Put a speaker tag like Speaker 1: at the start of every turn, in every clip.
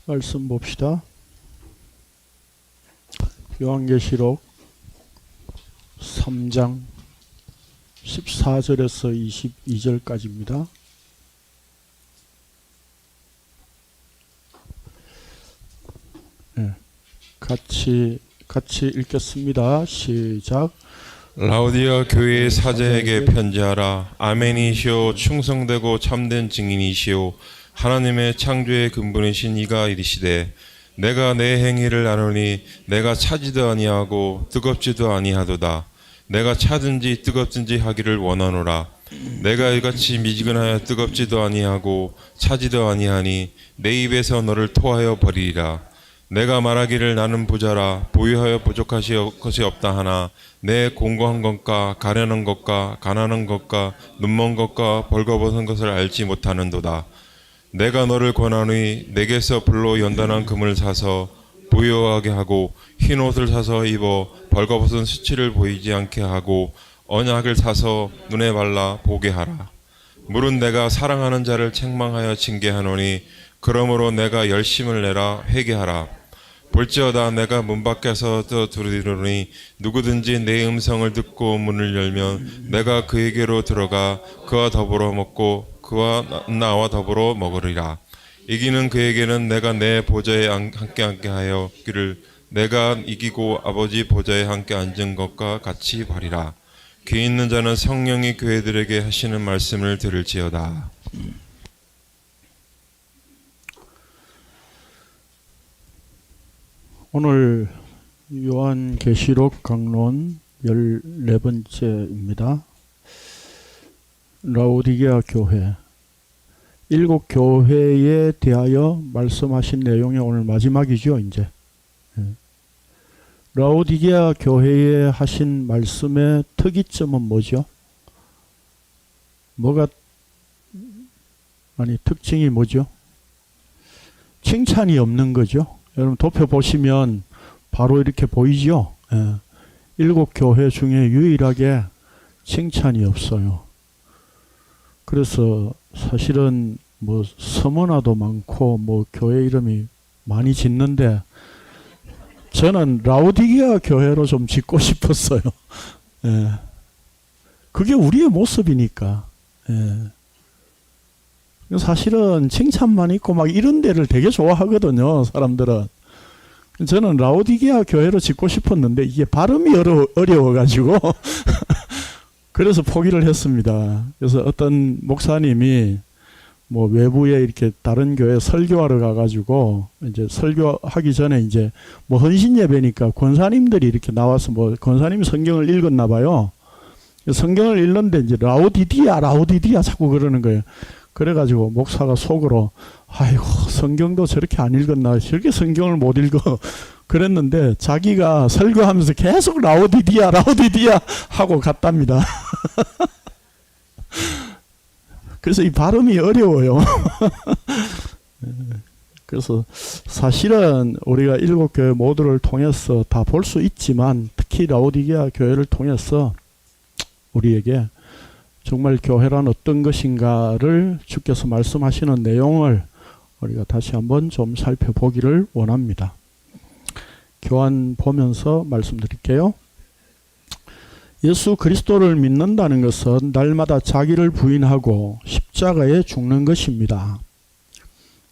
Speaker 1: 말씀 봅시다. 요한계시록 3장 14절에서 22절까지입니다. 네, 같이 읽겠습니다. 시작.
Speaker 2: 라오디아 교회의 사제에게 편지하라. 아멘이시오 충성되고 참된 증인이시오 하나님의 창조의 근본이신 이가 이르시되 내가 내 행위를 아노니 내가 차지도 아니하고 뜨겁지도 아니하도다. 내가 차든지 뜨겁든지 하기를 원하노라. 내가 이같이 미지근하여 뜨겁지도 아니하고 차지도 아니하니 내 입에서 너를 토하여 버리리라. 내가 말하기를 나는 부자라 보유하여 부족하시 것이 없다 하나 내 공고한 것과 가련한 것과 가난한 것과 눈먼 것과 벌거벗은 것을 알지 못하는도다. 내가 너를 권하노니 내게서 불로 연단한 금을 사서 부유하게 하고 흰 옷을 사서 입어 벌거벗은 수치를 보이지 않게 하고 언약을 사서 눈에 발라 보게 하라. 물은 내가 사랑하는 자를 책망하여 징계하노니 그러므로 내가 열심을 내라 회개하라. 볼지어다 내가 문 밖에서 두드리노니 누구든지 내 음성을 듣고 문을 열면 내가 그에게로 들어가 그와 더불어 먹고 그와 나와 더불어 먹으리라. 이기는 그에게는 내가 내 보좌에 함께 하여 기를 내가 이기고 아버지 보좌에 함께 앉은 것과 같이 바리라. 귀 있는 자는 성령이 교회들에게 하시는 말씀을 들을지어다.
Speaker 1: 오늘 요한계시록 강론 14번째입니다. 라오디게아 교회, 7교회에 대하여 말씀하신 내용이 오늘 마지막이죠. 이제 라오디게아 교회에 하신 말씀의 특이점은 뭐죠? 특징이 뭐죠? 칭찬이 없는 거죠. 여러분 도표 보시면 바로 이렇게 보이죠. 7교회 중에 유일하게 칭찬이 없어요. 그래서 사실은 서문화도 많고 교회 이름이 많이 짓는데 저는 라오디게아 교회로 좀 짓고 싶었어요. 그게 우리의 모습이니까. 사실은 칭찬만 있고 이런 데를 되게 좋아하거든요, 사람들은. 저는 라오디게아 교회로 짓고 싶었는데 이게 발음이 어려워가지고 그래서 포기를 했습니다. 그래서 어떤 목사님이 외부에 이렇게 다른 교회 설교하러 가가지고 이제 설교하기 전에 이제 헌신 예배니까 권사님들이 이렇게 나와서 권사님이 성경을 읽었나 봐요. 성경을 읽는데 이제 라오디디아 자꾸 그러는 거예요. 그래가지고 목사가 속으로 아이고 성경도 저렇게 안 읽었나 저렇게 성경을 못 읽어 그랬는데 자기가 설교하면서 계속 라오디디아 하고 갔답니다. 그래서 이 발음이 어려워요. 그래서 사실은 우리가 7교회 모두를 통해서 다 볼 수 있지만 특히 라오디게아 교회를 통해서 우리에게 정말 교회란 어떤 것인가를 주께서 말씀하시는 내용을 우리가 다시 한번 좀 살펴보기를 원합니다. 교환 보면서 말씀드릴게요. 예수 그리스도를 믿는다는 것은 날마다 자기를 부인하고 십자가에 죽는 것입니다.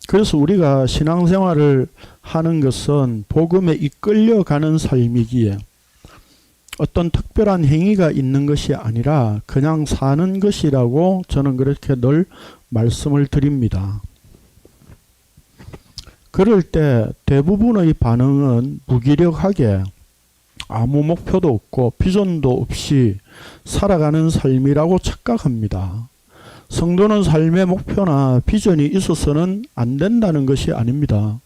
Speaker 1: 그래서 우리가 신앙생활을 하는 것은 복음에 이끌려가는 삶이기에 어떤 특별한 행위가 있는 것이 아니라 그냥 사는 것이라고 저는 그렇게 늘 말씀을 드립니다. 그럴 때 대부분의 반응은 무기력하게 아무 목표도 없고 비전도 없이 살아가는 삶이라고 착각합니다. 성도는 삶의 목표나 비전이 있어서는 안 된다는 것이 아닙니다.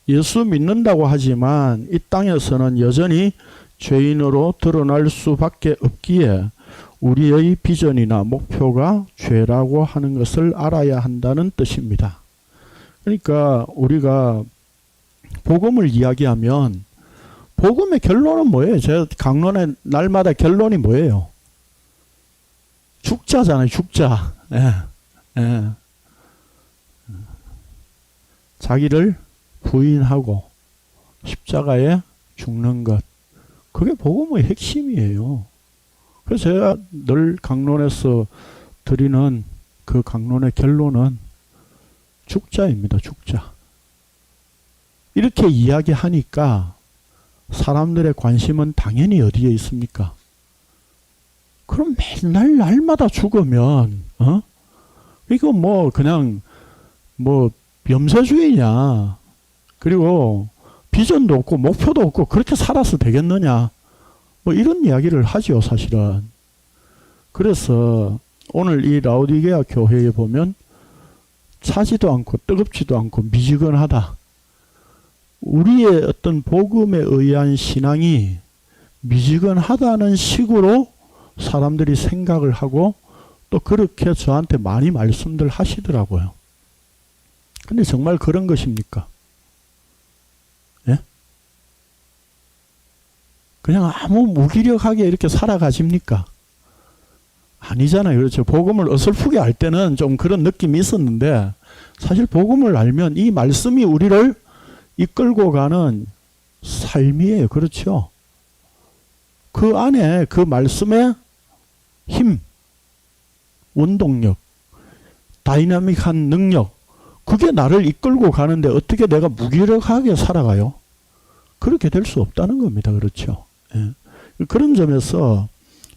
Speaker 1: 예수 믿는다고 하지만 이 땅에서는 여전히 죄인으로 드러날 수밖에 없기에 우리의 비전이나 목표가 죄라고 하는 것을 알아야 한다는 뜻입니다. 그러니까 우리가 복음을 이야기하면 복음의 결론은 뭐예요? 제가 강론의 날마다 결론이 뭐예요? 죽자잖아요. 죽자. 자기를 부인하고 십자가에 죽는 것. 그게 복음의 핵심이에요. 그래서 제가 늘 강론에서 드리는 그 강론의 결론은 죽자입니다. 죽자. 이렇게 이야기하니까 사람들의 관심은 당연히 어디에 있습니까? 그럼 맨날 날마다 죽으면 이거 뭐 그냥 뭐 염세주의냐, 그리고 비전도 없고 목표도 없고 그렇게 살아서 되겠느냐, 뭐 이런 이야기를 하죠 사실은. 그래서 오늘 이 라오디게아 교회에 보면 차지도 않고 뜨겁지도 않고 미지근하다. 우리의 어떤 복음에 의한 신앙이 미지근하다는 식으로 사람들이 생각을 하고 또 그렇게 저한테 많이 말씀들 하시더라고요. 근데 정말 그런 것입니까? 예? 그냥 아무 무기력하게 이렇게 살아가십니까? 아니잖아요. 그렇죠. 복음을 어설프게 알 때는 좀 그런 느낌이 있었는데 사실 복음을 알면 이 말씀이 우리를 이끌고 가는 삶이에요. 그렇죠. 그 안에 그 말씀의 힘, 원동력, 다이나믹한 능력, 그게 나를 이끌고 가는데 어떻게 내가 무기력하게 살아가요? 그렇게 될 수 없다는 겁니다. 그렇죠. 예. 그런 점에서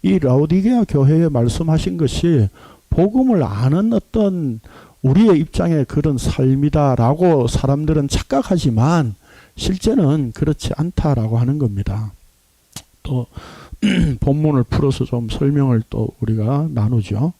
Speaker 1: 이 라오디게아 교회에 말씀하신 것이 복음을 아는 어떤 우리의 입장의 그런 삶이다라고 사람들은 착각하지만 실제는 그렇지 않다라고 하는 겁니다. 또 본문을 풀어서 좀 설명을 또 우리가 나누죠.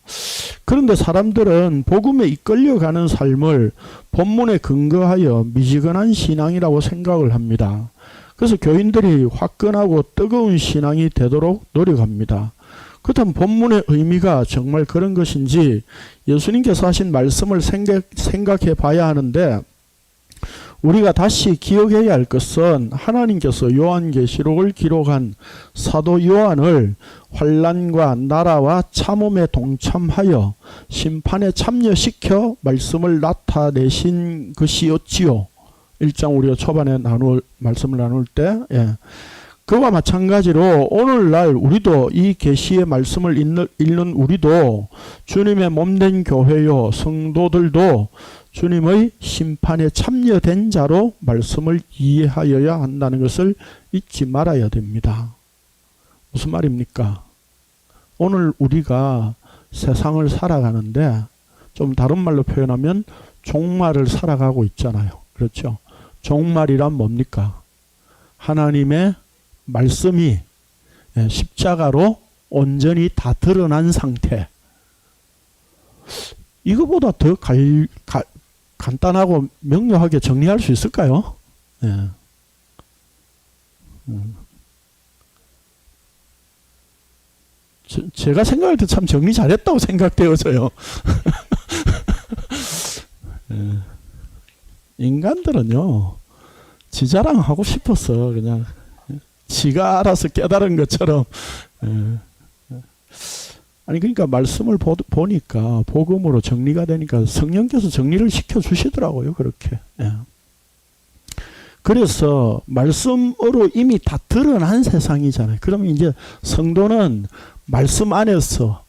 Speaker 1: 그런데 사람들은 복음에 이끌려가는 삶을 본문에 근거하여 미지근한 신앙이라고 생각을 합니다. 그래서 교인들이 화끈하고 뜨거운 신앙이 되도록 노력합니다. 그렇다면 본문의 의미가 정말 그런 것인지 예수님께서 하신 말씀을 생각해 봐야 하는데, 우리가 다시 기억해야 할 것은 하나님께서 요한계시록을 기록한 사도 요한을 환난과 나라와 참음에 동참하여 심판에 참여시켜 말씀을 나타내신 것이었지요. 1장 우리가 초반에 말씀을 나눌 때, 그와 마찬가지로 오늘날 우리도 이 계시의 말씀을 읽는 우리도 주님의 몸된 교회요 성도들도 주님의 심판에 참여된 자로 말씀을 이해하여야 한다는 것을 잊지 말아야 됩니다. 무슨 말입니까? 오늘 우리가 세상을 살아가는데 좀 다른 말로 표현하면 종말을 살아가고 있잖아요. 그렇죠? 종말이란 뭡니까? 하나님의 말씀이 십자가로 온전히 다 드러난 상태. 이거보다 더 간단하고 명료하게 정리할 수 있을까요? 제가 생각할 때 참 정리 잘했다고 생각되어져요. 인간들은요, 지 자랑하고 싶어서 그냥 지가 알아서 깨달은 것처럼. 아니 그러니까 말씀을 보니까 복음으로 정리가 되니까 성령께서 정리를 시켜주시더라고요. 그렇게. 그래서 말씀으로 이미 다 드러난 세상이잖아요. 그러면 이제 성도는 말씀 안에서,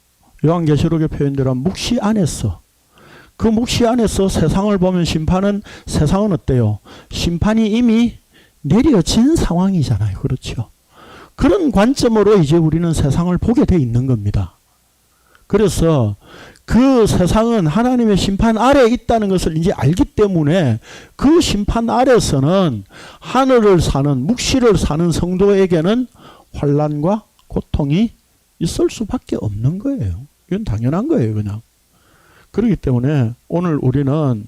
Speaker 1: 요한계시록의 표현대로 묵시 안에서, 그 묵시 안에서 세상을 보면 세상은 어때요? 심판이 이미 내려진 상황이잖아요. 그렇죠. 그런 관점으로 이제 우리는 세상을 보게 돼 있는 겁니다. 그래서 그 세상은 하나님의 심판 아래에 있다는 것을 이제 알기 때문에 그 심판 아래서는 하늘을 사는, 묵시를 사는 성도에게는 환난과 고통이 있을 수밖에 없는 거예요. 이건 당연한 거예요. 그냥. 그렇기 때문에 오늘 우리는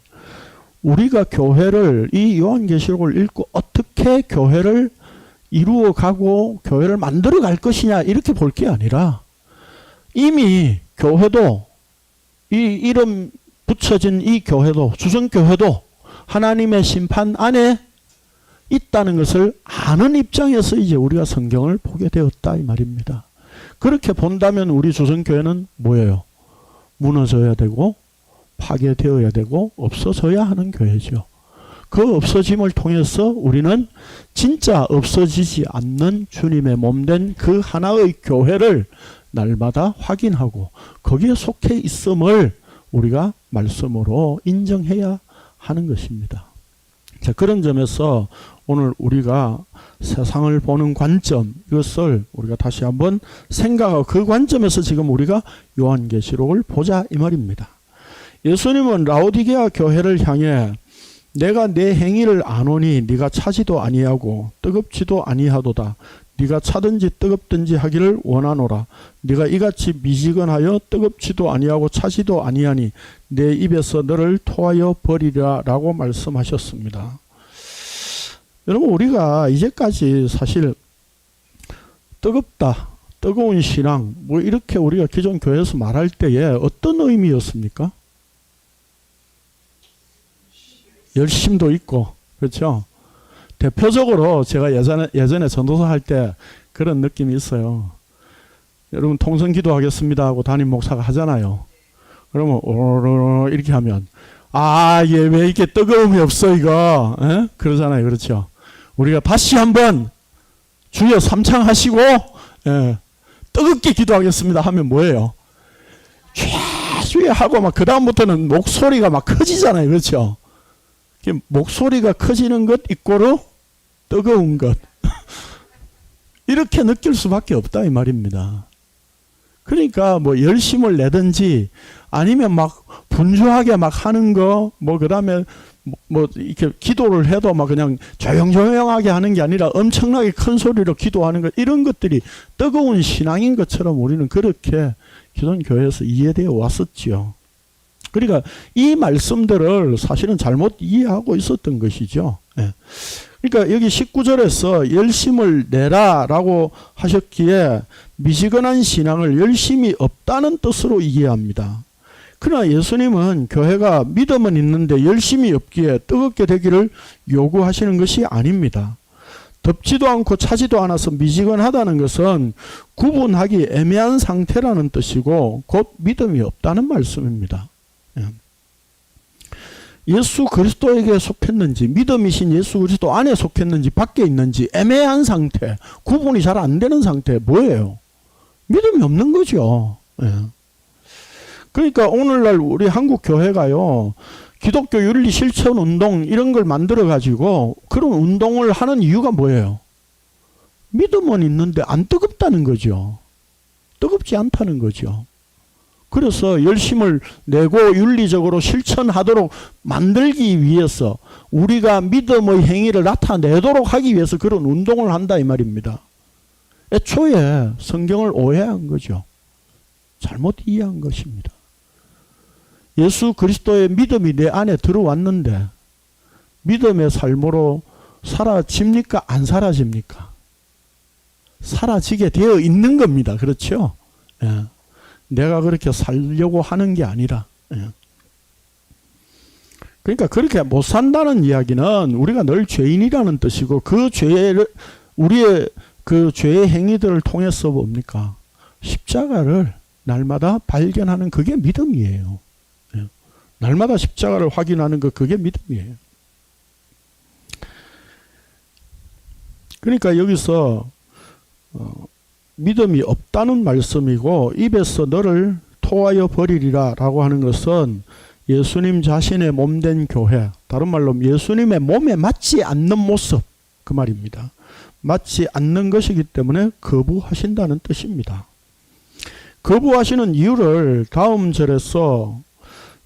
Speaker 1: 우리가 교회를, 이 요한계시록을 읽고 어떻게 교회를 이루어가고 교회를 만들어 갈 것이냐 이렇게 볼 게 아니라, 이미 교회도, 이 이름 붙여진 이 교회도, 주성교회도 하나님의 심판 안에 있다는 것을 아는 입장에서 이제 우리가 성경을 보게 되었다 이 말입니다. 그렇게 본다면 우리 주성교회는 뭐예요? 무너져야 되고 파괴되어야 되고 없어져야 하는 교회죠. 그 없어짐을 통해서 우리는 진짜 없어지지 않는 주님의 몸된 그 하나의 교회를 날마다 확인하고 거기에 속해 있음을 우리가 말씀으로 인정해야 하는 것입니다. 자, 그런 점에서 오늘 우리가 세상을 보는 관점, 이것을 우리가 다시 한번 생각하고 그 관점에서 지금 우리가 요한계시록을 보자 이 말입니다. 예수님은 라오디게아 교회를 향해 내가 내 행위를 아노니 네가 차지도 아니하고 뜨겁지도 아니하도다. 네가 차든지 뜨겁든지 하기를 원하노라. 네가 이같이 미지근하여 뜨겁지도 아니하고 차지도 아니하니 내 입에서 너를 토하여 버리라 라고 말씀하셨습니다. 여러분, 우리가 이제까지 사실 뜨겁다, 뜨거운 신앙, 뭐 이렇게 우리가 기존 교회에서 말할 때에 어떤 의미였습니까? 열심도 있고, 그렇죠? 대표적으로 제가 예전에 전도사 할 때 그런 느낌이 있어요. 여러분, 통성 기도하겠습니다 하고 담임 목사가 하잖아요. 그러면 오로로 이렇게 하면 얘 왜 이렇게 뜨거움이 없어 이거, 에? 그러잖아요. 그렇죠? 우리가 다시 한번 주여 삼창하시고 뜨겁게 기도하겠습니다 하면 뭐예요? 주여 하고 막 그 다음부터는 목소리가 막 커지잖아요. 그렇죠? 목소리가 커지는 것 이꼬르 뜨거운 것 이렇게 느낄 수밖에 없다 이 말입니다. 그러니까 뭐 열심을 내든지 아니면 막 분주하게 막 하는 거 뭐 그다음에 뭐 이렇게 기도를 해도 막 그냥 조용조용하게 하는 게 아니라 엄청나게 큰 소리로 기도하는 것, 이런 것들이 뜨거운 신앙인 것처럼 우리는 그렇게 기존 교회에서 이해되어 왔었죠. 그러니까 이 말씀들을 사실은 잘못 이해하고 있었던 것이죠. 예. 그러니까 여기 19절에서 열심을 내라 라고 하셨기에 미지근한 신앙을 열심이 없다는 뜻으로 이해합니다. 그러나 예수님은 교회가 믿음은 있는데 열심이 없기에 뜨겁게 되기를 요구하시는 것이 아닙니다. 덥지도 않고 차지도 않아서 미지근하다는 것은 구분하기 애매한 상태라는 뜻이고 곧 믿음이 없다는 말씀입니다. 예수 그리스도에게 속했는지 믿음이신 예수 그리스도 안에 속했는지 밖에 있는지 애매한 상태, 구분이 잘 안 되는 상태, 뭐예요? 믿음이 없는 거죠. 그러니까 오늘날 우리 한국 교회가요, 기독교 윤리 실천 운동 이런 걸 만들어 가지고 그런 운동을 하는 이유가 뭐예요? 믿음은 있는데 안 뜨겁다는 거죠. 뜨겁지 않다는 거죠. 그래서 열심을 내고 윤리적으로 실천하도록 만들기 위해서 우리가 믿음의 행위를 나타내도록 하기 위해서 그런 운동을 한다 이 말입니다. 애초에 성경을 오해한 거죠. 잘못 이해한 것입니다. 예수 그리스도의 믿음이 내 안에 들어왔는데 믿음의 삶으로 사라집니까? 안 사라집니까? 사라지게 되어 있는 겁니다. 그렇죠? 예. 내가 그렇게 살려고 하는 게 아니라. 예. 그러니까 그렇게 못 산다는 이야기는 우리가 늘 죄인이라는 뜻이고 그 죄를, 우리의 그 죄의 행위들을 통해서 뭡니까? 십자가를 날마다 발견하는 그게 믿음이에요. 예. 날마다 십자가를 확인하는 것, 그게 믿음이에요. 그러니까 여기서 믿음이 없다는 말씀이고 입에서 너를 토하여 버리리라 라고 하는 것은 예수님 자신의 몸된 교회, 다른 말로 예수님의 몸에 맞지 않는 모습, 그 말입니다. 맞지 않는 것이기 때문에 거부하신다는 뜻입니다. 거부하시는 이유를 다음 절에서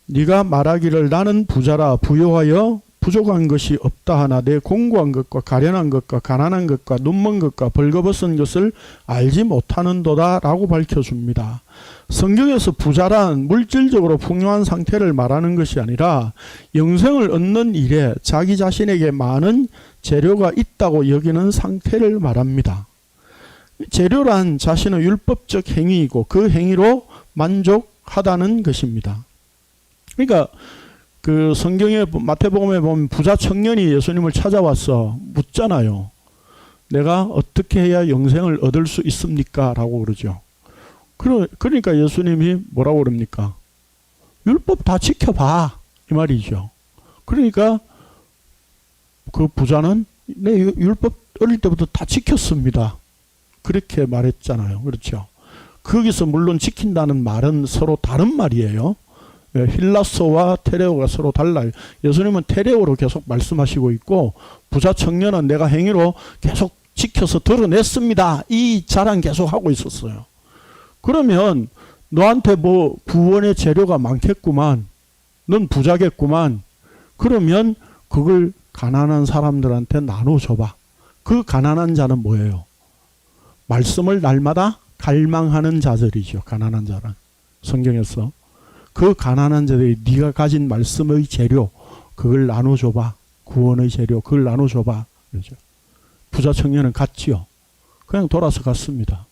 Speaker 1: 네가 말하기를 나는 부자라 부요하여 부족한 것이 없다 하나 내 공고한 것과 가련한 것과 가난한 것과 눈먼 것과 벌거벗은 것을 알지 못하는도다 라고 밝혀줍니다. 성경에서 부자란 물질적으로 풍요한 상태를 말하는 것이 아니라 영생을 얻는 일에 자기 자신에게 많은 재료가 있다고 여기는 상태를 말합니다. 재료란 자신의 율법적 행위이고 그 행위로 만족하다는 것입니다. 그러니까 그 성경의 마태복음에 보면 부자 청년이 예수님을 찾아와서 묻잖아요. 내가 어떻게 해야 영생을 얻을 수 있습니까? 라고 그러죠. 그러니까 예수님이 뭐라고 그럽니까? 율법 다 지켜봐 이 말이죠. 그러니까 그 부자는 내 율법 어릴 때부터 다 지켰습니다. 그렇게 말했잖아요. 그렇죠. 거기서 물론 지킨다는 말은 서로 다른 말이에요. 힐라소와 테레오가 서로 달라요. 예수님은 테레오로 계속 말씀하시고 있고 부자 청년은 내가 행위로 계속 지켜서 드러냈습니다. 이 자랑 계속 하고 있었어요. 그러면 너한테 뭐 구원의 재료가 많겠구만. 넌 부자겠구만. 그러면 그걸 가난한 사람들한테 나눠줘봐. 그 가난한 자는 뭐예요? 말씀을 날마다 갈망하는 자들이죠. 가난한 자는. 성경에서. 그 가난한 자들이 네가 가진 말씀의 재료 그걸 나눠줘봐. 구원의 재료 그걸 나눠줘봐. 그렇죠. 부자 청년은 갔지요. 그냥 돌아서 갔습니다.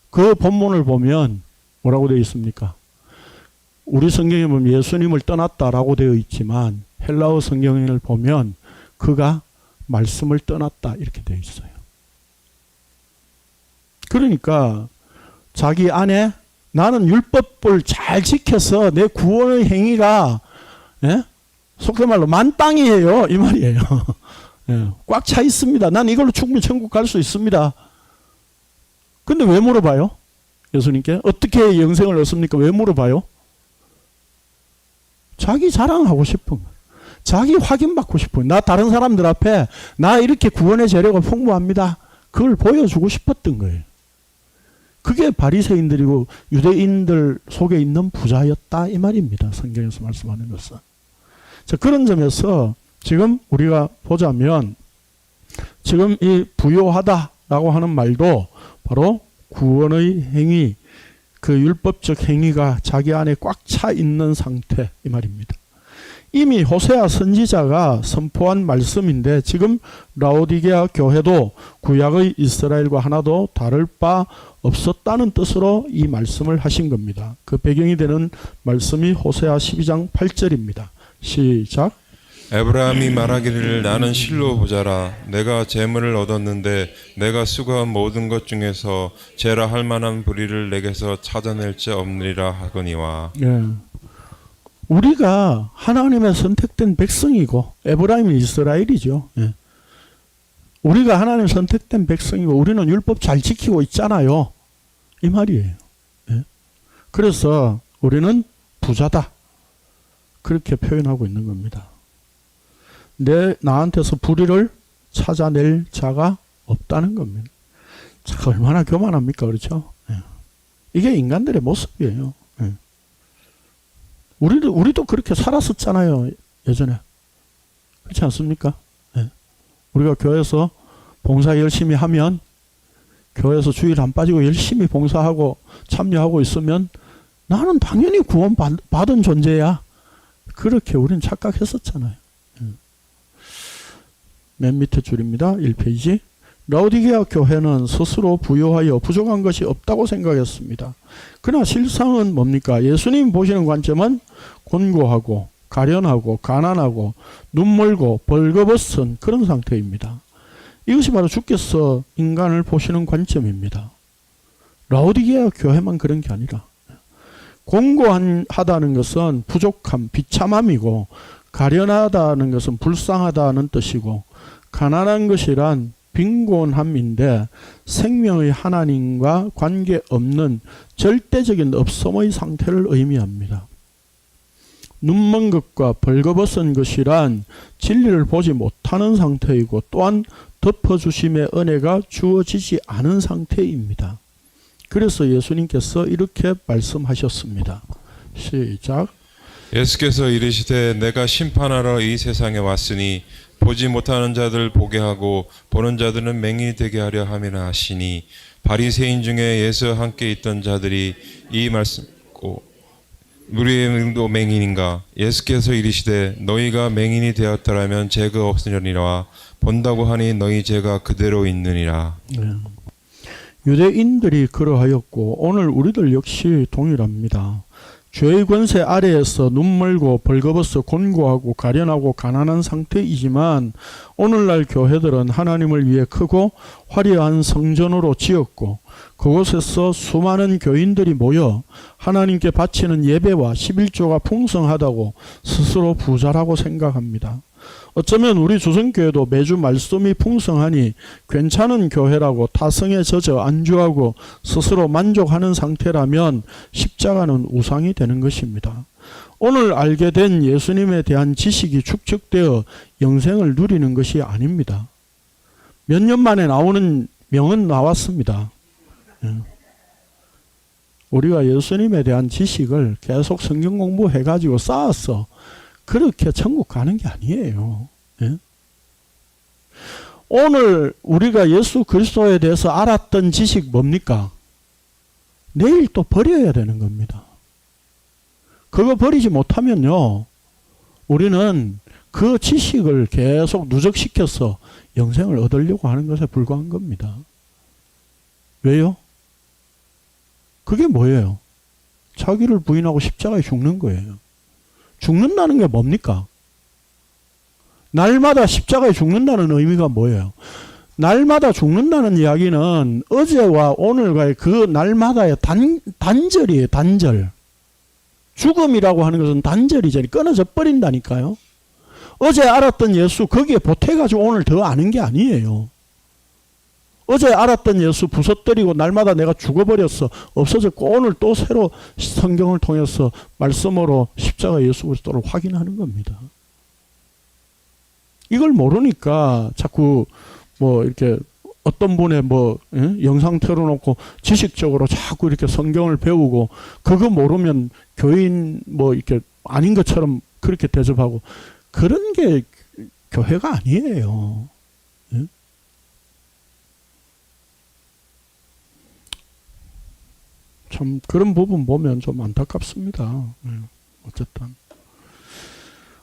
Speaker 1: 그 본문을 보면 뭐라고 되어 있습니까? 우리 성경에 보면 예수님을 떠났다라고 되어 있지만 헬라어 성경을 보면 그가 말씀을 떠났다 이렇게 되어 있어요. 그러니까 자기 안에 나는 율법을 잘 지켜서 내 구원의 행위가 속된 말로 만땅이에요 이 말이에요. 꽉 차 있습니다. 난 이걸로 충분히 천국 갈 수 있습니다. 근데 왜 물어봐요? 예수님께 어떻게 영생을 얻습니까? 왜 물어봐요? 자기 자랑하고 싶은 거예요. 자기 확인받고 싶은 거예요. 나 다른 사람들 앞에 나 이렇게 구원의 재료가 풍부합니다. 그걸 보여주고 싶었던 거예요. 그게 바리새인들이고 유대인들 속에 있는 부자였다 이 말입니다. 성경에서 말씀하는 것은. 자, 그런 점에서 지금 우리가 보자면 지금 이 부요하다라고 하는 말도 바로 구원의 행위, 그 율법적 행위가 자기 안에 꽉 차 있는 상태 이 말입니다. 이미 호세아 선지자가 선포한 말씀인데 지금 라오디게아 교회도 구약의 이스라엘과 하나도 다를 바 없었다는 뜻으로 이 말씀을 하신 겁니다. 그 배경이 되는 말씀이 호세아 12장 8절입니다. 시작.
Speaker 2: 에브라임이 말하기를 나는 실로 부자라 내가 재물을 얻었는데 내가 수고한 모든 것 중에서 제라 할 만한 불의를 내게서 찾아낼 자 없느니라 하거니와.
Speaker 1: 예. 우리가 하나님의 선택된 백성이고 에브라임은 이스라엘이죠. 예. 우리가 하나님 선택된 백성이고 우리는 율법 잘 지키고 있잖아요. 이 말이에요. 예. 그래서 우리는 부자다. 그렇게 표현하고 있는 겁니다. 나한테서 불의를 찾아낼 자가 없다는 겁니다. 참 얼마나 교만합니까? 그렇죠? 예. 이게 인간들의 모습이에요. 예. 우리도 그렇게 살았었잖아요. 예전에. 그렇지 않습니까? 예. 우리가 교회에서 봉사 열심히 하면 교회에서 주일 안 빠지고 열심히 봉사하고 참여하고 있으면 나는 당연히 구원 받은 존재야. 그렇게 우리는 착각했었잖아요. 맨 밑에 줄입니다. 1페이지. 라오디게아 교회는 스스로 부요하여 부족한 것이 없다고 생각했습니다. 그러나 실상은 뭡니까? 예수님 보시는 관점은 곤고하고 가련하고 가난하고 눈멀고 벌거벗은 그런 상태입니다. 이것이 바로 주께서 인간을 보시는 관점입니다. 라오디게아 교회만 그런 게 아니라 곤고하다는 것은 부족함, 비참함이고 가련하다는 것은 불쌍하다는 뜻이고 가난한 것이란 빈곤함인데 생명의 하나님과 관계없는 절대적인 없음의 상태를 의미합니다. 눈먼 것과 벌거벗은 것이란 진리를 보지 못하는 상태이고 또한 덮어주심의 은혜가 주어지지 않은 상태입니다. 그래서 예수님께서 이렇게 말씀하셨습니다. 시작.
Speaker 2: 예수께서 이르시되 내가 심판하러 이 세상에 왔으니 보지 못하는 자들 보게 하고 보는 자들은 맹인이 되게 하려 함이라 하시니 바리새인 중에 예수와 함께 있던 자들이 이 말씀 듣고 우리의 능도 맹인인가? 예수께서 이르시되 너희가 맹인이 되었더라면 죄가 없으려니와 본다고 하니 너희 죄가 그대로 있느니라.
Speaker 1: 네. 유대인들이 그러하였고 오늘 우리들 역시 동일합니다. 죄의 권세 아래에서 눈멀고 벌거벗어 곤고하고 가련하고 가난한 상태이지만 오늘날 교회들은 하나님을 위해 크고 화려한 성전으로 지었고 그곳에서 수많은 교인들이 모여 하나님께 바치는 예배와 11조가 풍성하다고 스스로 부자라고 생각합니다. 어쩌면 우리 조선교회도 매주 말씀이 풍성하니 괜찮은 교회라고 타성에 젖어 안주하고 스스로 만족하는 상태라면 십자가는 우상이 되는 것입니다. 오늘 알게 된 예수님에 대한 지식이 축적되어 영생을 누리는 것이 아닙니다. 몇 년 만에 나오는 명은 나왔습니다. 우리가 예수님에 대한 지식을 계속 성경 공부해가지고 쌓았어. 그렇게 천국 가는 게 아니에요. 예? 오늘 우리가 예수 그리스도에 대해서 알았던 지식 뭡니까? 내일 또 버려야 되는 겁니다. 그거 버리지 못하면요, 우리는 그 지식을 계속 누적시켜서 영생을 얻으려고 하는 것에 불과한 겁니다. 왜요? 그게 뭐예요? 자기를 부인하고 십자가에 죽는 거예요. 죽는다는 게 뭡니까? 날마다 십자가에 죽는다는 의미가 뭐예요? 날마다 죽는다는 이야기는 어제와 오늘과의 그 날마다의 단절이에요. 단절. 죽음이라고 하는 것은 단절이잖아요. 끊어져 버린다니까요. 어제 알았던 예수 거기에 보태가지고 오늘 더 아는 게 아니에요. 어제 알았던 예수 부서뜨리고 날마다 내가 죽어버렸어. 없어졌고 오늘 또 새로 성경을 통해서 말씀으로 십자가 예수 그리스도를 확인하는 겁니다. 이걸 모르니까 자꾸 뭐 이렇게 어떤 분의 영상 틀어놓고 지식적으로 자꾸 이렇게 성경을 배우고 그거 모르면 교인 이렇게 아닌 것처럼 그렇게 대접하고 그런 게 교회가 아니에요. 예? 참 그런 부분 보면 좀 안타깝습니다. 어쨌든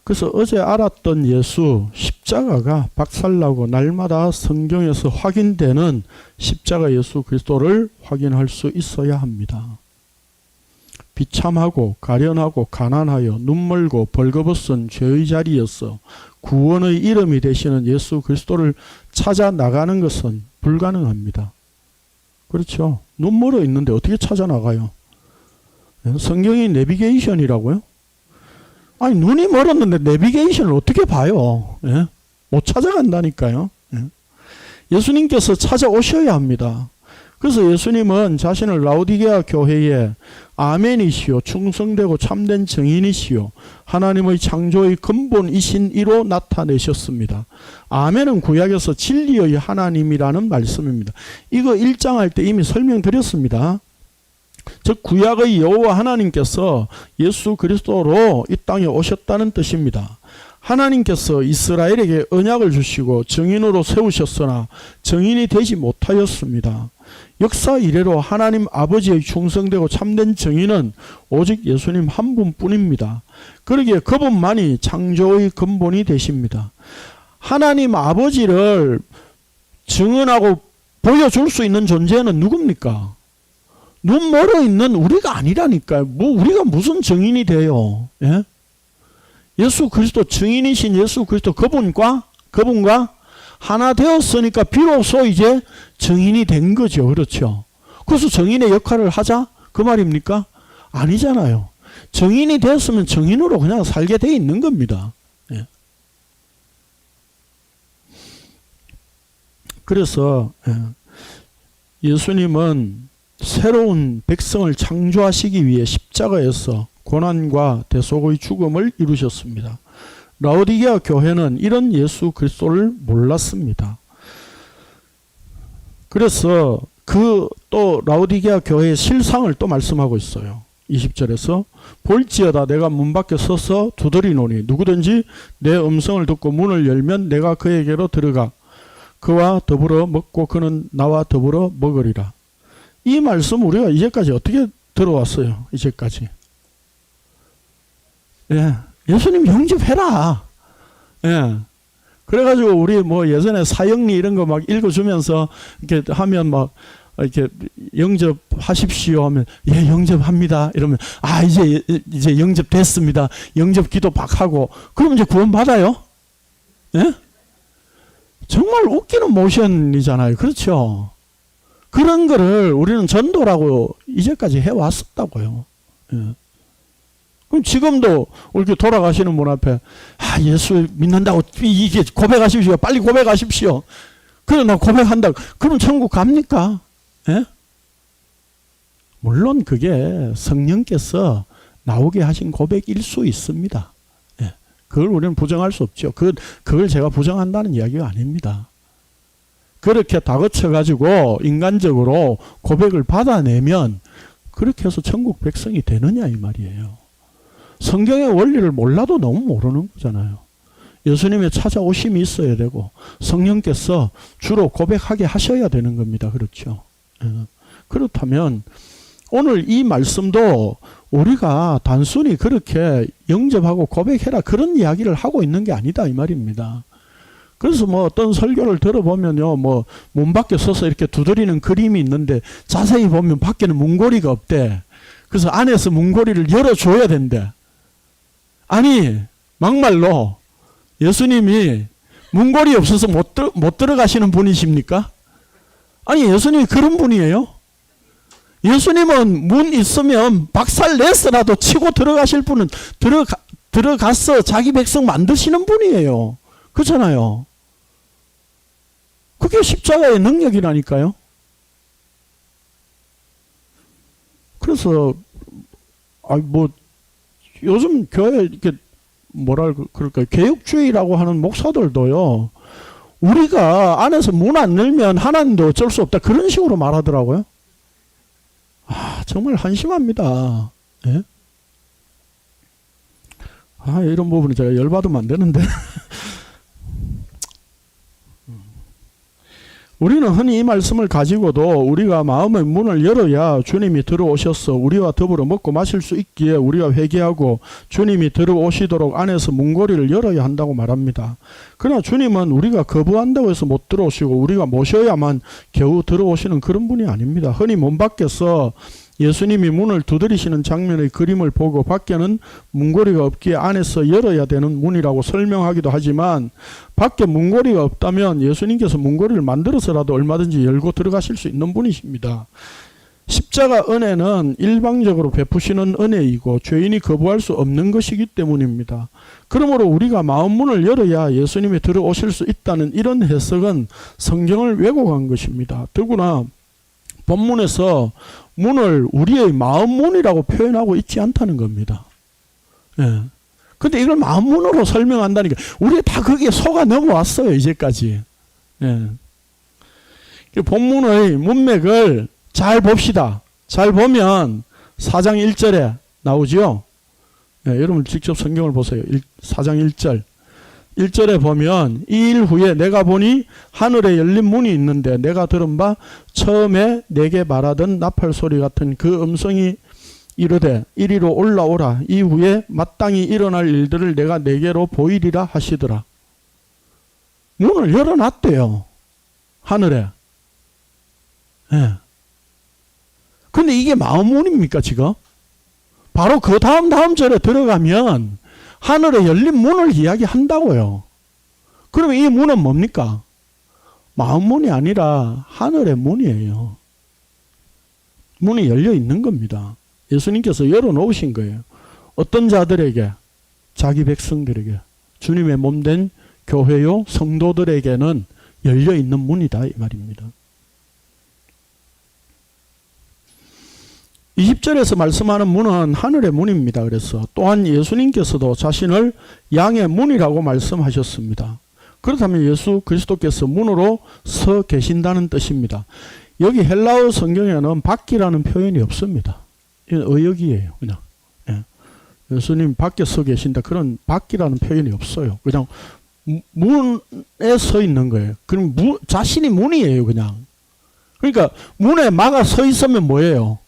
Speaker 1: 그래서 어제 알았던 예수 십자가가 박살나고 날마다 성경에서 확인되는 십자가 예수 그리스도를 확인할 수 있어야 합니다. 비참하고 가련하고 가난하여 눈멀고 벌거벗은 죄의 자리에서 구원의 이름이 되시는 예수 그리스도를 찾아 나가는 것은 불가능합니다. 그렇죠. 눈 멀어 있는데 어떻게 찾아 나가요? 성경이 내비게이션이라고요? 아니 눈이 멀었는데 내비게이션을 어떻게 봐요? 예? 못 찾아간다니까요. 예? 예수님께서 찾아오셔야 합니다. 그래서 예수님은 자신을 라오디게아 교회에 아멘이시오 충성되고 참된 증인이시오 하나님의 창조의 근본이신 이로 나타내셨습니다. 아멘은 구약에서 진리의 하나님이라는 말씀입니다. 이거 1장 할 때 이미 설명드렸습니다. 즉 구약의 여호와 하나님께서 예수 그리스도로 이 땅에 오셨다는 뜻입니다. 하나님께서 이스라엘에게 언약을 주시고 증인으로 세우셨으나 증인이 되지 못하였습니다. 역사 이래로 하나님 아버지의 충성되고 참된 증인은 오직 예수님 한 분뿐입니다. 그러기에 그분만이 창조의 근본이 되십니다. 하나님 아버지를 증언하고 보여줄 수 있는 존재는 누굽니까? 눈 멀어 있는 우리가 아니라니까요. 우리가 무슨 증인이 돼요? 예? 예수 그리스도 증인이신 예수 그리스도 그분과 하나 되었으니까 비로소 이제 증인이 된 거죠. 그렇죠. 그래서 증인의 역할을 하자? 그 말입니까? 아니잖아요. 증인이 됐으면 증인으로 그냥 살게 돼 있는 겁니다. 예. 그래서 예수님은 새로운 백성을 창조하시기 위해 십자가에서 고난과 대속의 죽음을 이루셨습니다. 라오디게아 교회는 이런 예수 그리스도를 몰랐습니다. 그래서 또 라오디게아 교회의 실상을 또 말씀하고 있어요. 20절에서 볼지어다 내가 문 밖에 서서 두드리노니 누구든지 내 음성을 듣고 문을 열면 내가 그에게로 들어가 그와 더불어 먹고 그는 나와 더불어 먹으리라. 이 말씀 우리가 이제까지 어떻게 들어왔어요? 이제까지. 예. 예수님 영접해라. 예. 그래가지고 우리 예전에 사형리 이런 거 막 읽어주면서 이렇게 하면 막 이렇게 영접하십시오 하면 예 영접합니다 이러면 이제 영접됐습니다. 영접 기도 막 하고 그러면 이제 구원 받아요. 예? 정말 웃기는 모션이잖아요. 그렇죠? 그런 거를 우리는 전도라고 이제까지 해왔었다고요. 예. 그럼 지금도 이렇게 돌아가시는 분 앞에 예수 믿는다고 이게 고백하십시오. 빨리 고백하십시오. 그래 나 고백한다. 그럼 천국 갑니까? 예? 물론 그게 성령께서 나오게 하신 고백일 수 있습니다. 예. 그걸 우리는 부정할 수 없죠. 그걸 제가 부정한다는 이야기가 아닙니다. 그렇게 다그쳐가지고 인간적으로 고백을 받아내면 그렇게 해서 천국 백성이 되느냐 이 말이에요. 성경의 원리를 몰라도 너무 모르는 거잖아요. 예수님의 찾아오심이 있어야 되고 성령께서 주로 고백하게 하셔야 되는 겁니다. 그렇죠. 그렇다면 오늘 이 말씀도 우리가 단순히 그렇게 영접하고 고백해라 그런 이야기를 하고 있는 게 아니다 이 말입니다. 그래서 어떤 설교를 들어보면요, 문 밖에 서서 이렇게 두드리는 그림이 있는데 자세히 보면 밖에는 문고리가 없대. 그래서 안에서 문고리를 열어줘야 된대. 아니, 막말로 예수님이 문고리 없어서 못 들어가시는 분이십니까? 아니, 예수님이 그런 분이에요? 예수님은 문 있으면 박살 내서라도 치고 들어가실 분은 들어가서 자기 백성 만드시는 분이에요. 그렇잖아요. 그게 십자가의 능력이라니까요. 그래서 요즘 교회 이렇게 그럴까요? 개혁주의라고 하는 목사들도요. 우리가 안에서 문 안 열면 하나님도 어쩔 수 없다. 그런 식으로 말하더라고요. 정말 한심합니다. 예? 이런 부분은 제가 열받으면 안 되는데. 우리는 흔히 이 말씀을 가지고도 우리가 마음의 문을 열어야 주님이 들어오셔서 우리와 더불어 먹고 마실 수 있기에 우리가 회개하고 주님이 들어오시도록 안에서 문고리를 열어야 한다고 말합니다. 그러나 주님은 우리가 거부한다고 해서 못 들어오시고 우리가 모셔야만 겨우 들어오시는 그런 분이 아닙니다. 흔히 문 밖에서 예수님이 문을 두드리시는 장면의 그림을 보고 밖에는 문고리가 없기에 안에서 열어야 되는 문이라고 설명하기도 하지만 밖에 문고리가 없다면 예수님께서 문고리를 만들어서라도 얼마든지 열고 들어가실 수 있는 분이십니다. 십자가 은혜는 일방적으로 베푸시는 은혜이고 죄인이 거부할 수 없는 것이기 때문입니다. 그러므로 우리가 마음문을 열어야 예수님이 들어오실 수 있다는 이런 해석은 성경을 왜곡한 것입니다. 더구나 본문에서 문을 우리의 마음문이라고 표현하고 있지 않다는 겁니다. 예. 근데 이걸 마음문으로 설명한다니까 우리 다 거기에 속아 넘어왔어요. 이제까지. 예. 본문의 문맥을 잘 봅시다. 잘 보면 4장 1절에 나오죠. 예, 여러분 직접 성경을 보세요. 4장 1절. 1절에 보면 이 일 후에 내가 보니 하늘에 열린 문이 있는데 내가 들은 바 처음에 내게 말하던 나팔 소리 같은 그 음성이 이르되 이리로 올라오라. 이후에 마땅히 일어날 일들을 내가 내게로 보이리라 하시더라. 문을 열어놨대요. 하늘에. 예. 근데 이게 마음문입니까 지금? 바로 그 다음 절에 들어가면 하늘에 열린 문을 이야기한다고요. 그러면 이 문은 뭡니까? 마음문이 아니라 하늘의 문이에요. 문이 열려 있는 겁니다. 예수님께서 열어놓으신 거예요. 어떤 자들에게? 자기 백성들에게. 주님의 몸된 교회요 성도들에게는 열려 있는 문이다 이 말입니다. 20절에서 말씀하는 문은 하늘의 문입니다. 그래서 또한 예수님께서도 자신을 양의 문이라고 말씀하셨습니다. 그렇다면 예수 그리스도께서 문으로 서 계신다는 뜻입니다. 여기 헬라어 성경에는 밖이라는 표현이 없습니다. 이건 의역이에요. 그냥. 예. 예수님 밖에 서 계신다. 그런 밖이라는 표현이 없어요. 그냥 문에 서 있는 거예요. 그럼 자신이 문이에요. 그냥. 그러니까 문에 막아 서 있으면 뭐예요?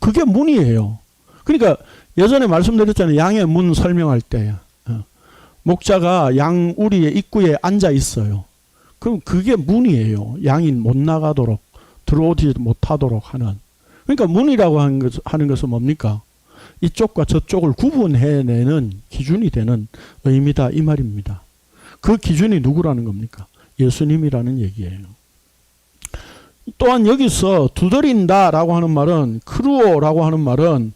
Speaker 1: 그게 문이에요. 그러니까 예전에 말씀드렸잖아요. 양의 문 설명할 때 목자가 양 우리의 입구에 앉아 있어요. 그럼 그게 문이에요. 양이 못 나가도록 들어오지 못하도록 하는. 그러니까 문이라고 하는 것은 뭡니까? 이쪽과 저쪽을 구분해내는 기준이 되는 의미다 이 말입니다. 그 기준이 누구라는 겁니까? 예수님이라는 얘기예요. 또한 여기서 두드린다라고 하는 말은 크루오라고 하는 말은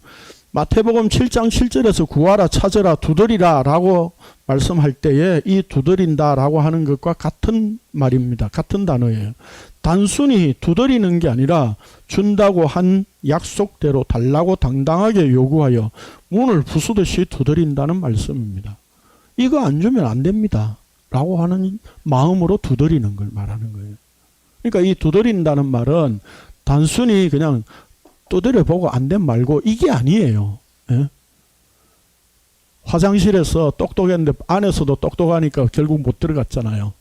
Speaker 1: 마태복음 7장 7절에서 구하라 찾으라 두드리라 라고 말씀할 때에 이 두드린다라고 하는 것과 같은 말입니다. 같은 단어예요. 단순히 두드리는 게 아니라 준다고 한 약속대로 달라고 당당하게 요구하여 문을 부수듯이 두드린다는 말씀입니다. 이거 안 주면 안 됩니다 라고 하는 마음으로 두드리는 걸 말하는 거예요. 그러니까 이 두드린다는 말은 단순히 그냥 두드려보고 안 된 말고 이게 아니에요. 예? 화장실에서 똑똑했는데 안에서도 똑똑하니까 결국 못 들어갔잖아요.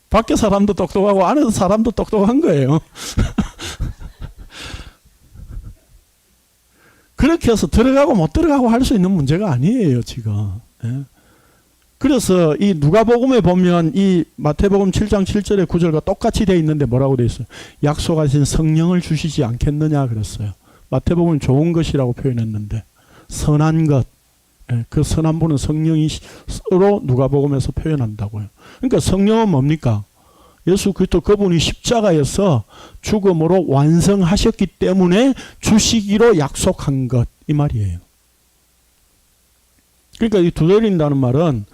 Speaker 1: 밖에 사람도 똑똑하고 안에서 사람도 똑똑한 거예요. 그렇게 해서 들어가고 못 들어가고 할 수 있는 문제가 아니에요, 지금. 예? 그래서 이 누가복음에 보면 이 마태복음 7장 7절의 구절과 똑같이 되어 있는데 뭐라고 되어 있어요? 약속하신 성령을 주시지 않겠느냐 그랬어요. 마태복음은 좋은 것이라고 표현했는데 선한 것, 그 선한 분은 성령이로 누가복음에서 표현한다고요. 그러니까 성령은 뭡니까? 예수 그리스도 그분이 십자가에서 죽음으로 완성하셨기 때문에 주시기로 약속한 것, 이 말이에요. 그러니까 이 두드린다는 말은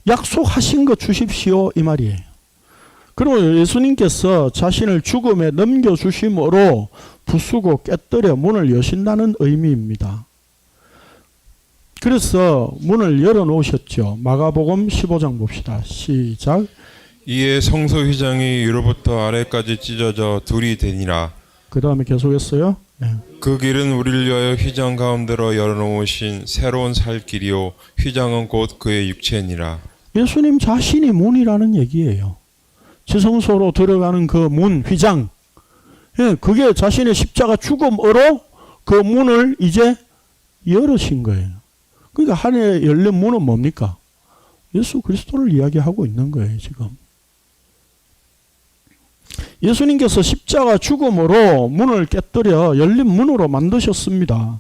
Speaker 1: 약속하신 거 주십시오 이 말이에요. 그리고 예수님께서 자신을 죽음에 넘겨주심으로 부수고 깨뜨려 문을 여신다는 의미입니다. 그래서 문을 열어놓으셨죠. 마가복음 15장 봅시다. 시작.
Speaker 2: 이에 성소 휘장이 위로부터 아래까지 찢어져 둘이 되니라.
Speaker 1: 그 다음에 계속했어요. 네.
Speaker 2: 그 길은 우리를 위하여 휘장 가운데로 열어놓으신 새로운 살 길이요 휘장은 곧 그의 육체니라.
Speaker 1: 예수님 자신이 문이라는 얘기예요. 지성소로 들어가는 그 문, 휘장. 예, 그게 자신의 십자가 죽음으로 그 문을 이제 열으신 거예요. 그러니까 하늘에 열린 문은 뭡니까? 예수 그리스도를 이야기하고 있는 거예요, 지금. 예수님께서 십자가 죽음으로 문을 깨뜨려 열린 문으로 만드셨습니다.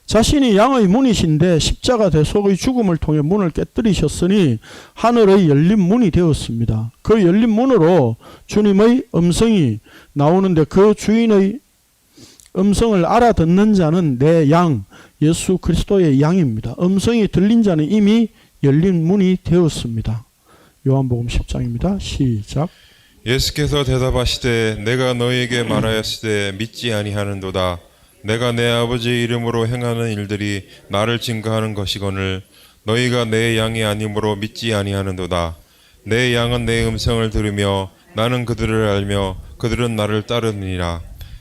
Speaker 1: 자신이 양의 문이신데 십자가 대속의 죽음을 통해 문을 깨뜨리셨으니 하늘의 열린 문이 되었습니다. 그 열린 문으로 주님의 음성이 나오는데 그 주인의 음성을 알아듣는 자는 내 양, 예수 그리스도의 양입니다. 음성이 들린 자는 이미 열린 문이 되었습니다. 요한복음 10장입니다. 시작.
Speaker 2: 예수께서 대답하시되 내가 너희에게 말하였으되 믿지 아니하는도다. 내가 내 아버지의 이름으로 행하는 일들이 나를 증거하는 것이거늘 너희가 내 양이 아니므로 믿지 아니하는도다. 내 양은 내 음성을 들으며 나는 그들을 알며 그들은 나를 따르느니라.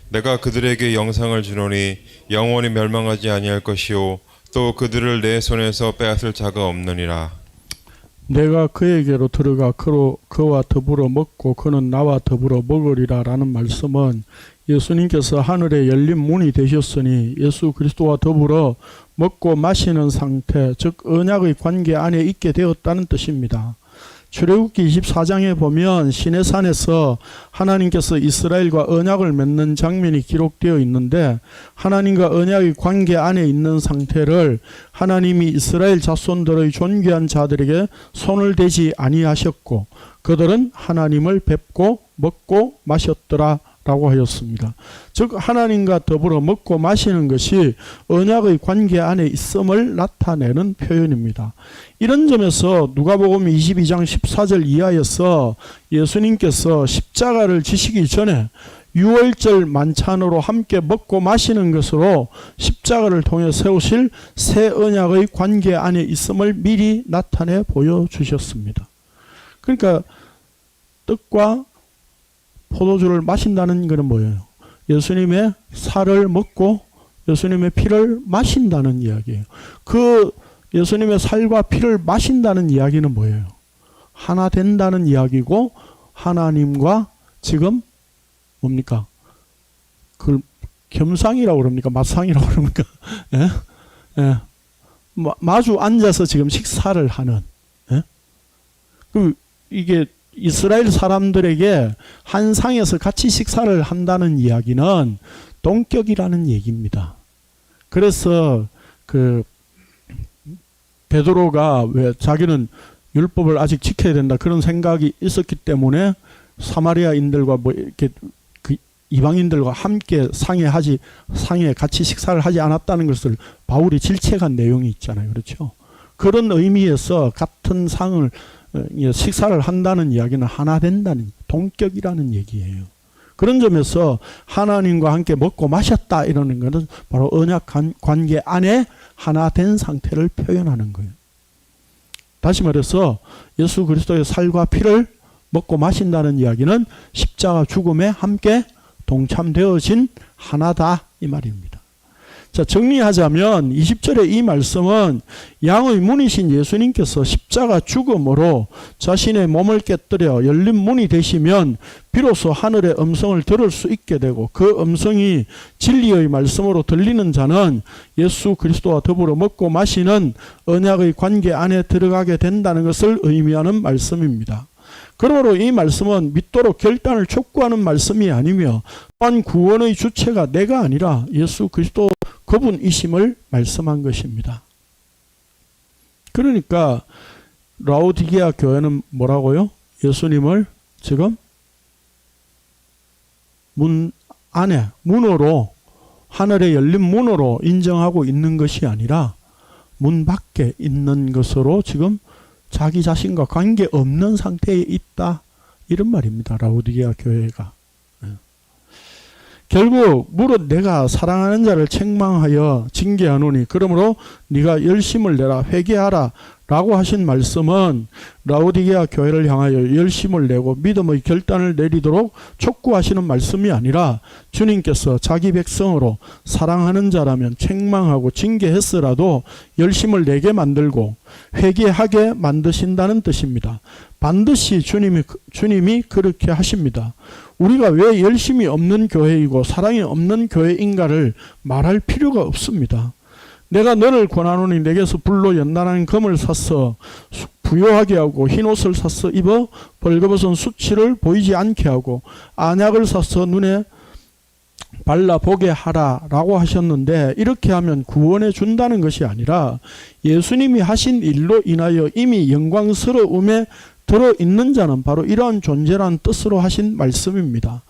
Speaker 2: 내가 그들에게 영상을 주노니 영원히 멸망하지 아니할 것이요 또 그들을 내 손에서 빼앗을 자가 없느니라.
Speaker 1: 내가 그에게로 들어가 그와 더불어 먹고 그는 나와 더불어 먹으리라 라는 말씀은 예수님께서 하늘에 열린 문이 되셨으니 예수 그리스도와 더불어 먹고 마시는 상태, 즉 언약의 관계 안에 있게 되었다는 뜻입니다. 출애굽기 24장에 보면 시내산에서 하나님께서 이스라엘과 언약을 맺는 장면이 기록되어 있는데 하나님과 언약의 관계 안에 있는 상태를 하나님이 이스라엘 자손들의 존귀한 자들에게 손을 대지 아니하셨고 그들은 하나님을 뵙고 먹고 마셨더라 라고 하였습니다. 즉 하나님과 더불어 먹고 마시는 것이 언약의 관계 안에 있음을 나타내는 표현입니다. 이런 점에서 누가복음 22장 14절 이하에서 예수님께서 십자가를 지시기 전에 유월절 만찬으로 함께 먹고 마시는 것으로 십자가를 통해 세우실 새 언약의 관계 안에 있음을 미리 나타내 보여주셨습니다. 그러니까 떡과 포도주를 마신다는 것은 뭐예요? 예수님의 살을 먹고 예수님의 피를 마신다는 이야기예요. 그 예수님의 살과 피를 마신다는 이야기는 뭐예요? 하나 된다는 이야기고 하나님과 지금 뭡니까? 그 겸상이라고 그럽니까? 맞상이라고 그럽니까? 예? 예. 마주 앉아서 지금 식사를 하는. 예? 그 이게 이스라엘 사람들에게 한 상에서 같이 식사를 한다는 이야기는 동격이라는 얘기입니다. 그래서 그 베드로가 왜 자기는 율법을 아직 지켜야 된다 그런 생각이 있었기 때문에 사마리아인들과 뭐 이렇게 그 이방인들과 함께 상에 같이 식사를 하지 않았다는 것을 바울이 질책한 내용이 있잖아요. 그렇죠? 그런 의미에서 같은 상을 식사를 한다는 이야기는 하나 된다는 동격이라는 얘기예요. 그런 점에서 하나님과 함께 먹고 마셨다 이러는 것은 바로 언약 관계 안에 하나 된 상태를 표현하는 거예요. 다시 말해서 예수 그리스도의 살과 피를 먹고 마신다는 이야기는 십자가 죽음에 함께 동참되어진 하나다 이 말입니다. 자, 정리하자면 20절의 이 말씀은 양의 문이신 예수님께서 십자가 죽음으로 자신의 몸을 깨뜨려 열린 문이 되시면 비로소 하늘의 음성을 들을 수 있게 되고 그 음성이 진리의 말씀으로 들리는 자는 예수 그리스도와 더불어 먹고 마시는 언약의 관계 안에 들어가게 된다는 것을 의미하는 말씀입니다. 그러므로 이 말씀은 믿도록 결단을 촉구하는 말씀이 아니며 또한 구원의 주체가 내가 아니라 예수 그리스도 그분이심을 말씀한 것입니다. 그러니까 라오디게아 교회는 뭐라고요? 예수님을 지금 문 안에 문으로 하늘에 열린 문으로 인정하고 있는 것이 아니라 문 밖에 있는 것으로 지금 자기 자신과 관계없는 상태에 있다 이런 말입니다. 라오디게아 교회가. 결국 무릇 내가 사랑하는 자를 책망하여 징계하노니 그러므로 네가 열심을 내라 회개하라 라고 하신 말씀은 라오디게아 교회를 향하여 열심을 내고 믿음의 결단을 내리도록 촉구하시는 말씀이 아니라 주님께서 자기 백성으로 사랑하는 자라면 책망하고 징계했으라도 열심을 내게 만들고 회개하게 만드신다는 뜻입니다. 반드시 주님이 그렇게 하십니다. 우리가 왜 열심이 없는 교회이고 사랑이 없는 교회인가를 말할 필요가 없습니다. 내가 너를 권하노니 내게서 불로 연단하는 금을 사서 부요하게 하고 흰옷을 사서 입어 벌거벗은 수치를 보이지 않게 하고 안약을 사서 눈에 발라보게 하라 라고 하셨는데 이렇게 하면 구원해 준다는 것이 아니라 예수님이 하신 일로 인하여 이미 영광스러움에 들어있는 자는 바로 이러한 존재란 뜻으로 하신 말씀입니다.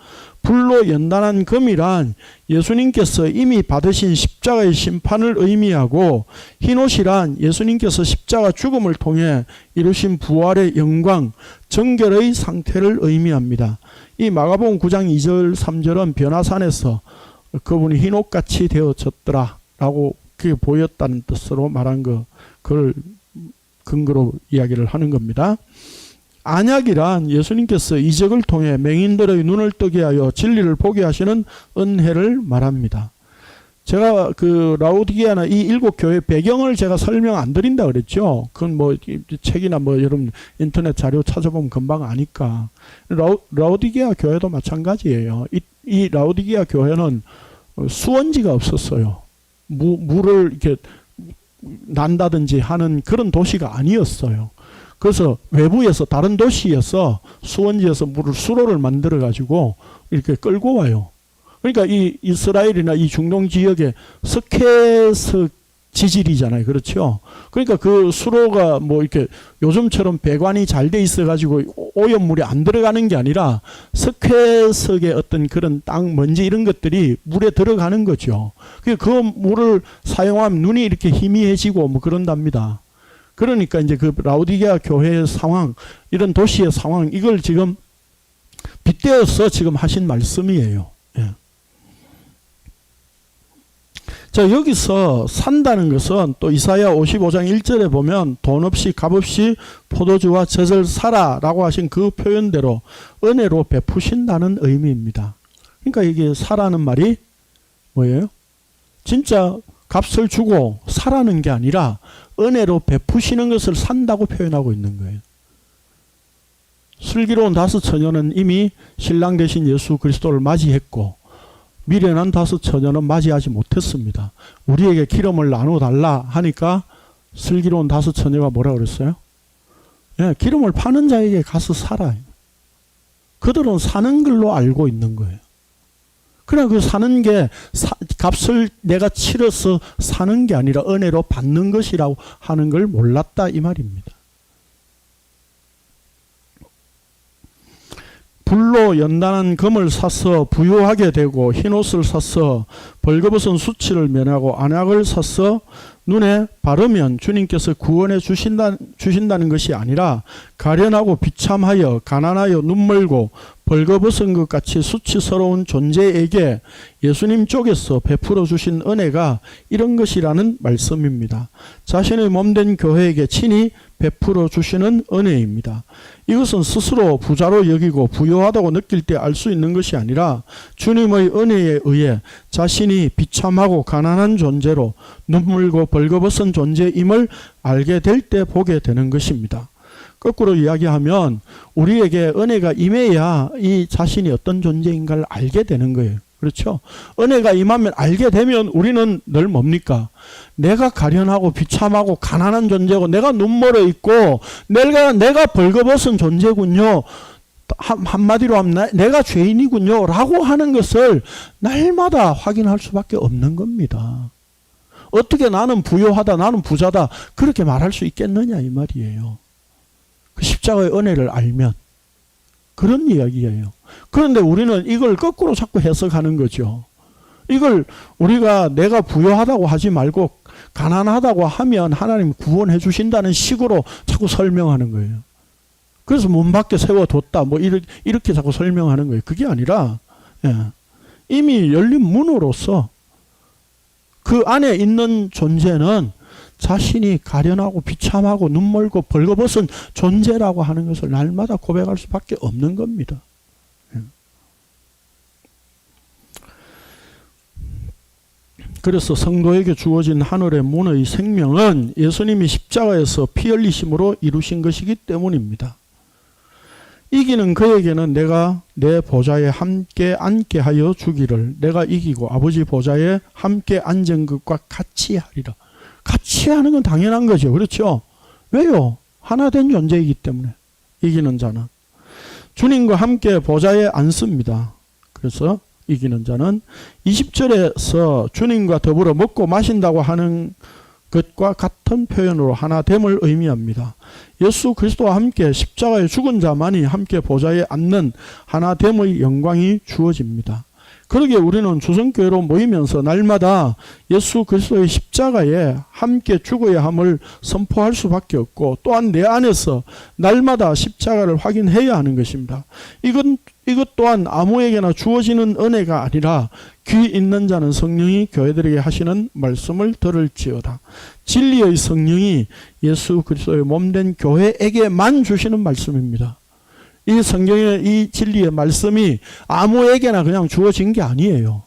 Speaker 1: 불로 연단한 금이란 예수님께서 이미 받으신 십자가의 심판을 의미하고 흰옷이란 예수님께서 십자가 죽음을 통해 이루신 부활의 영광, 정결의 상태를 의미합니다. 이 마가복음 9장 2절 3절은 변화산에서 그분이 흰옷같이 되어졌더라 라고 그게 보였다는 뜻으로 말한 그걸 근거로 이야기를 하는 겁니다. 안약이란 예수님께서 이적을 통해 맹인들의 눈을 뜨게 하여 진리를 보게 하시는 은혜를 말합니다. 제가 그 라오디게아나 이 7교회 배경을 제가 설명 안 드린다 그랬죠. 그건 뭐 책이나 뭐 여러분 인터넷 자료 찾아보면 금방 아니까. 라오디게아 교회도 마찬가지예요. 이 라오디게아 교회는 수원지가 없었어요. 물을 이렇게 난다든지 하는 그런 도시가 아니었어요. 그래서 외부에서 다른 도시에서 수원지에서 수로를 만들어 가지고 이렇게 끌고 와요. 그러니까 이 이스라엘이나 이 중동 지역의 석회석 지질이잖아요. 그렇죠? 그러니까 그 수로가 뭐 이렇게 요즘처럼 배관이 잘 돼 있어 가지고 오염물이 안 들어가는 게 아니라 석회석의 어떤 그런 땅 먼지 이런 것들이 물에 들어가는 거죠. 그 물을 사용하면 눈이 이렇게 희미해지고 뭐 그런답니다. 그러니까 이제 그 라오디게아 교회의 상황, 이런 도시의 상황, 이걸 지금 빗대어서 지금 하신 말씀이에요. 예. 자, 여기서 산다는 것은 또 이사야 55장 1절에 보면 돈 없이 값 없이 포도주와 젖을 사라 라고 하신 그 표현대로 은혜로 베푸신다는 의미입니다. 그러니까 이게 사라는 말이 뭐예요? 진짜 값을 주고 사라는 게 아니라 은혜로 베푸시는 것을 산다고 표현하고 있는 거예요. 슬기로운 5 처녀는 이미 신랑 되신 예수 그리스도를 맞이했고 미련한 5 처녀는 맞이하지 못했습니다. 우리에게 기름을 나눠달라 하니까 슬기로운 5 처녀가 뭐라 그랬어요? 예, 기름을 파는 자에게 가서 살아요. 그들은 사는 걸로 알고 있는 거예요. 그러나 그 사는 게 값을 내가 치러서 사는 게 아니라 은혜로 받는 것이라고 하는 걸 몰랐다 이 말입니다. 불로 연단한 금을 사서 부유하게 되고 흰옷을 사서 벌거벗은 수치를 면하고 안약을 사서 눈에 바르면 주님께서 구원해 주신다는 것이 아니라 가련하고 비참하여 가난하여 눈멀고 벌거벗은 것 같이 수치스러운 존재에게 예수님 쪽에서 베풀어 주신 은혜가 이런 것이라는 말씀입니다. 자신의 몸된 교회에게 친히 베풀어 주시는 은혜입니다. 이것은 스스로 부자로 여기고 부유하다고 느낄 때 알 수 있는 것이 아니라 주님의 은혜에 의해 자신이 비참하고 가난한 존재로 눈물고 벌거벗은 존재임을 알게 될 때 보게 되는 것입니다. 거꾸로 이야기하면 우리에게 은혜가 임해야 이 자신이 어떤 존재인가를 알게 되는 거예요. 그렇죠? 은혜가 임하면 알게 되면 우리는 늘 뭡니까? 내가 가련하고 비참하고 가난한 존재고 내가 눈멀어 있고 내가 벌거벗은 존재군요. 한마디로 하면 내가 죄인이군요. 라고 하는 것을 날마다 확인할 수밖에 없는 겁니다. 어떻게 나는 부유하다, 나는 부자다 그렇게 말할 수 있겠느냐 이 말이에요. 그 십자가의 은혜를 알면 그런 이야기예요. 그런데 우리는 이걸 거꾸로 자꾸 해석하는 거죠. 이걸 우리가 내가 부유하다고 하지 말고 가난하다고 하면 하나님 구원해 주신다는 식으로 자꾸 설명하는 거예요. 그래서 문 밖에 세워뒀다 뭐 이렇게 자꾸 설명하는 거예요. 그게 아니라 이미 열린 문으로서 그 안에 있는 존재는 자신이 가련하고 비참하고 눈멀고 벌거벗은 존재라고 하는 것을 날마다 고백할 수밖에 없는 겁니다. 그래서 성도에게 주어진 하늘의 문의 생명은 예수님이 십자가에서 피 흘리심으로 이루신 것이기 때문입니다. 이기는 그에게는 내가 내 보좌에 함께 앉게 하여 주기를 내가 이기고 아버지 보좌에 함께 앉은 것과 같이 하리라. 같이 하는 건 당연한 거죠. 그렇죠? 왜요? 하나 된 존재이기 때문에 이기는 자는 주님과 함께 보좌에 앉습니다. 그래서 이기는 자는 20절에서 주님과 더불어 먹고 마신다고 하는 것과 같은 표현으로 하나됨을 의미합니다. 예수 그리스도와 함께 십자가에 죽은 자만이 함께 보좌에 앉는 하나됨의 영광이 주어집니다. 그러기에 우리는 주성교회로 모이면서 날마다 예수 그리스도의 십자가에 함께 죽어야 함을 선포할 수밖에 없고 또한 내 안에서 날마다 십자가를 확인해야 하는 것입니다. 이것 또한 아무에게나 주어지는 은혜가 아니라 귀 있는 자는 성령이 교회들에게 하시는 말씀을 들을지어다. 진리의 성령이 예수 그리스도의 몸된 교회에게만 주시는 말씀입니다. 이 성경의 이 진리의 말씀이 아무에게나 그냥 주어진 게 아니에요.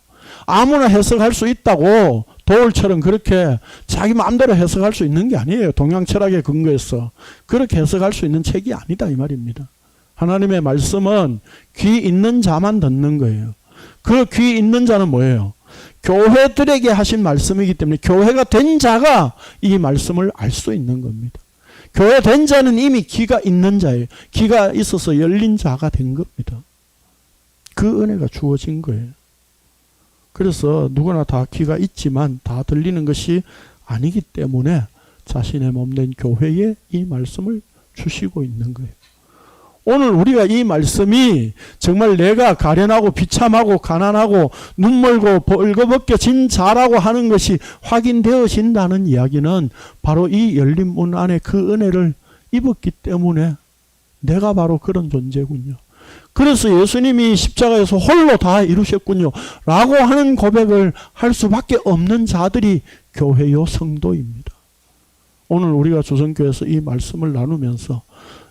Speaker 1: 아무나 해석할 수 있다고 도울처럼 그렇게 자기 마음대로 해석할 수 있는 게 아니에요. 동양 철학에 근거해서 그렇게 해석할 수 있는 책이 아니다 이 말입니다. 하나님의 말씀은 귀 있는 자만 듣는 거예요. 그 귀 있는 자는 뭐예요? 교회들에게 하신 말씀이기 때문에 교회가 된 자가 이 말씀을 알 수 있는 겁니다. 교회 된 자는 이미 귀가 있는 자예요. 귀가 있어서 열린 자가 된 겁니다. 그 은혜가 주어진 거예요. 그래서 누구나 다 귀가 있지만 다 들리는 것이 아니기 때문에 자신의 몸된 교회에 이 말씀을 주시고 있는 거예요. 오늘 우리가 이 말씀이 정말 내가 가련하고 비참하고 가난하고 눈멀고 벌거벗겨진 자라고 하는 것이 확인되어진다는 이야기는 바로 이 열린 문 안에 그 은혜를 입었기 때문에 내가 바로 그런 존재군요. 그래서 예수님이 십자가에서 홀로 다 이루셨군요 라고 하는 고백을 할 수밖에 없는 자들이 교회요 성도입니다. 오늘 우리가 조선교회에서 이 말씀을 나누면서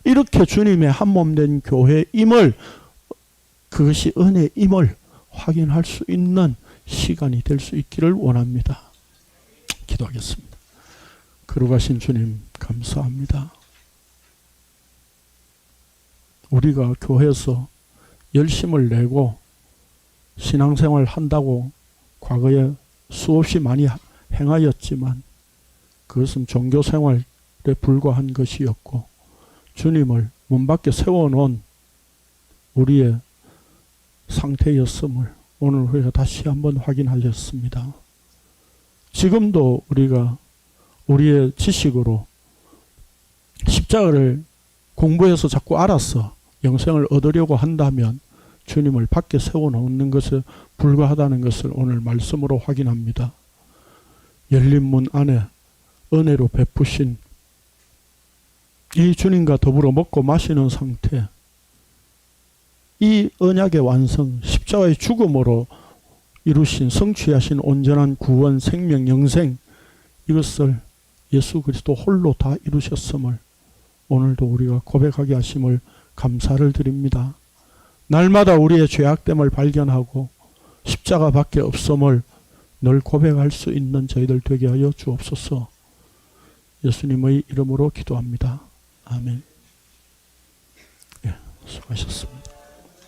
Speaker 1: 이렇게 주님의 한몸된 교회임을 그것이 은혜임을 확인할 수 있는 시간이 될 수 있기를 원합니다. 기도하겠습니다. 거룩하신 주님 감사합니다. 우리가 교회에서 열심을 내고 신앙생활 한다고 과거에 수없이 많이 행하였지만 그것은 종교생활에 불과한 것이었고 주님을 문 밖에 세워놓은 우리의 상태였음을 오늘 우리가 다시 한번 확인하였습니다. 지금도 우리가 우리의 지식으로 십자가를 공부해서 자꾸 알아서 영생을 얻으려고 한다면 주님을 밖에 세워놓는 것에 불과하다는 것을 오늘 말씀으로 확인합니다. 열린 문 안에 은혜로 베푸신 이 주님과 더불어 먹고 마시는 상태, 이 언약의 완성, 십자가의 죽음으로 이루신 성취하신 온전한 구원, 생명, 영생, 이것을 예수 그리스도 홀로 다 이루셨음을 오늘도 우리가 고백하게 하심을 감사를 드립니다. 날마다 우리의 죄악됨을 발견하고 십자가밖에 없음을 늘 고백할 수 있는 저희들 되게 하여 주옵소서. 예수님의 이름으로 기도합니다. 아멘. 예, 수고하셨습니다.